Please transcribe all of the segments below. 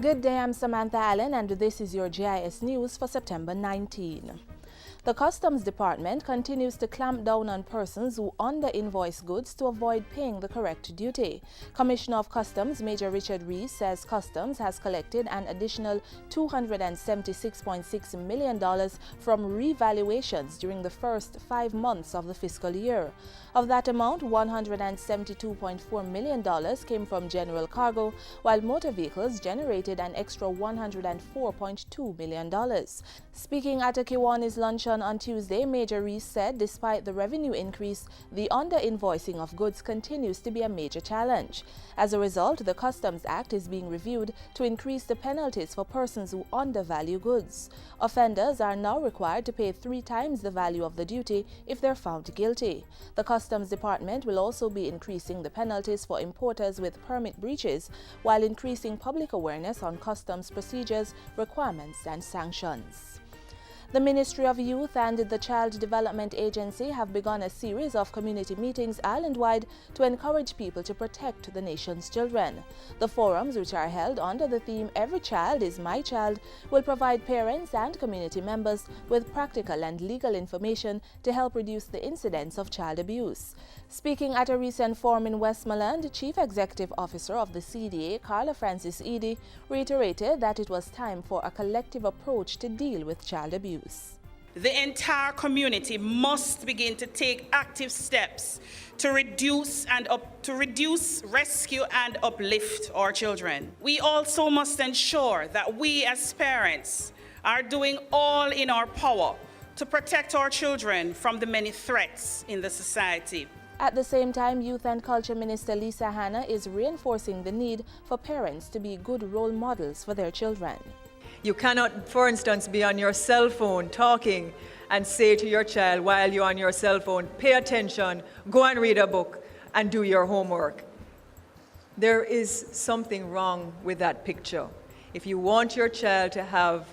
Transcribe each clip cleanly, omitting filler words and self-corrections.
Good day, I'm Samantha Allen and this is your JIS News for September 19. The Customs Department continues to clamp down on persons who under-invoice goods to avoid paying the correct duty. Commissioner of Customs Major Richard Rees says Customs has collected an additional $276.6 million from revaluations during the first 5 months of the fiscal year. Of that amount, $172.4 million came from general cargo, while motor vehicles generated an extra $104.2 million. Speaking at a Kiwani's luncheon on Tuesday, Major Rees said despite the revenue increase, the under-invoicing of goods continues to be a major challenge. As a result, the Customs Act is being reviewed to increase the penalties for persons who undervalue goods. Offenders are now required to pay 3 times the value of the duty if they're found guilty. The Customs Department will also be increasing the penalties for importers with permit breaches, while increasing public awareness on customs procedures, requirements, and sanctions. The Ministry of Youth and the Child Development Agency have begun a series of community meetings island-wide to encourage people to protect the nation's children. The forums, which are held under the theme "Every Child is My Child," will provide parents and community members with practical and legal information to help reduce the incidence of child abuse. Speaking at a recent forum in Westmoreland, Chief Executive Officer of the CDA, Carla Francis Edie, reiterated that it was time for a collective approach to deal with child abuse. The entire community must begin to take active steps to reduce, rescue, and uplift our children. We also must ensure that we as parents are doing all in our power to protect our children from the many threats in the society. At the same time, Youth and Culture Minister Lisa Hanna is reinforcing the need for parents to be good role models for their children. You cannot, for instance, be on your cell phone talking and say to your child while you're on your cell phone, pay attention, go and read a book, and do your homework. There is something wrong with that picture. If you want your child to have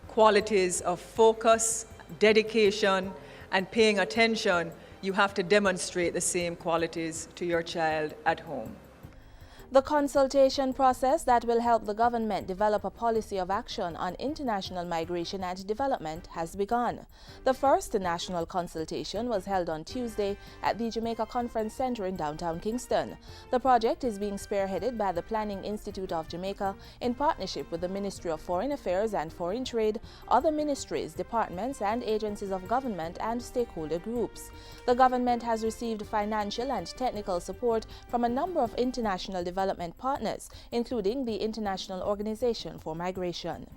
qualities of focus, dedication, and paying attention, you have to demonstrate the same qualities to your child at home. The consultation process that will help the government develop a policy of action on international migration and development has begun. The first national consultation was held on Tuesday at the Jamaica Conference Center in downtown Kingston. The project is being spearheaded by the Planning Institute of Jamaica in partnership with the Ministry of Foreign Affairs and Foreign Trade, other ministries, departments, and agencies of government and stakeholder groups. The government has received financial and technical support from a number of international development partners, including the International Organization for Migration.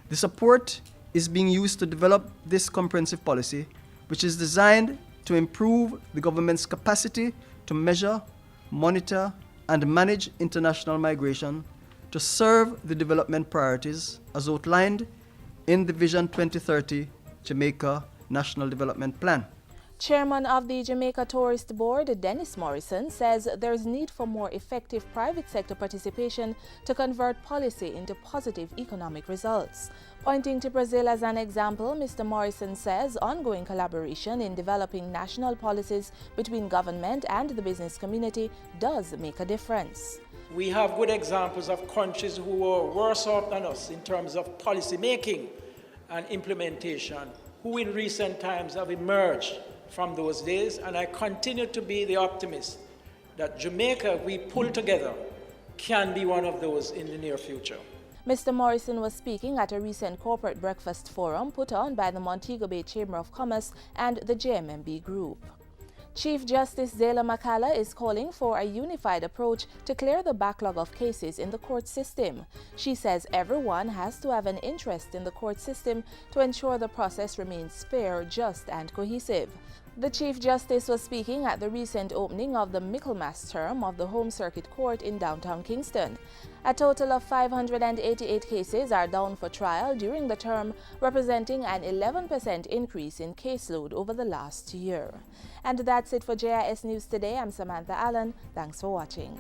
The support is being used to develop this comprehensive policy, which is designed to improve the government's capacity to measure, monitor, and manage international migration to serve the development priorities as outlined in the Vision 2030 Jamaica National Development Plan. Chairman of the Jamaica Tourist Board, Dennis Morrison, says there is need for more effective private sector participation to convert policy into positive economic results. Pointing to Brazil as an example, Mr. Morrison says ongoing collaboration in developing national policies between government and the business community does make a difference. We have good examples of countries who are worse off than us in terms of policy making and implementation, who in recent times have emerged from those days, and I continue to be the optimist that Jamaica, if we pull together, can be one of those in the near future. Mr. Morrison was speaking at a recent corporate breakfast forum put on by the Montego Bay Chamber of Commerce and the JMMB Group. Chief Justice Zayla Makala is calling for a unified approach to clear the backlog of cases in the court system. She says everyone has to have an interest in the court system to ensure the process remains fair, just, and cohesive. The Chief Justice was speaking at the recent opening of the Michaelmas term of the Home Circuit Court in downtown Kingston. A total of 588 cases are down for trial during the term, representing an 11% increase in caseload over the last year. And that's it for JIS News Today. I'm Samantha Allen. Thanks for watching.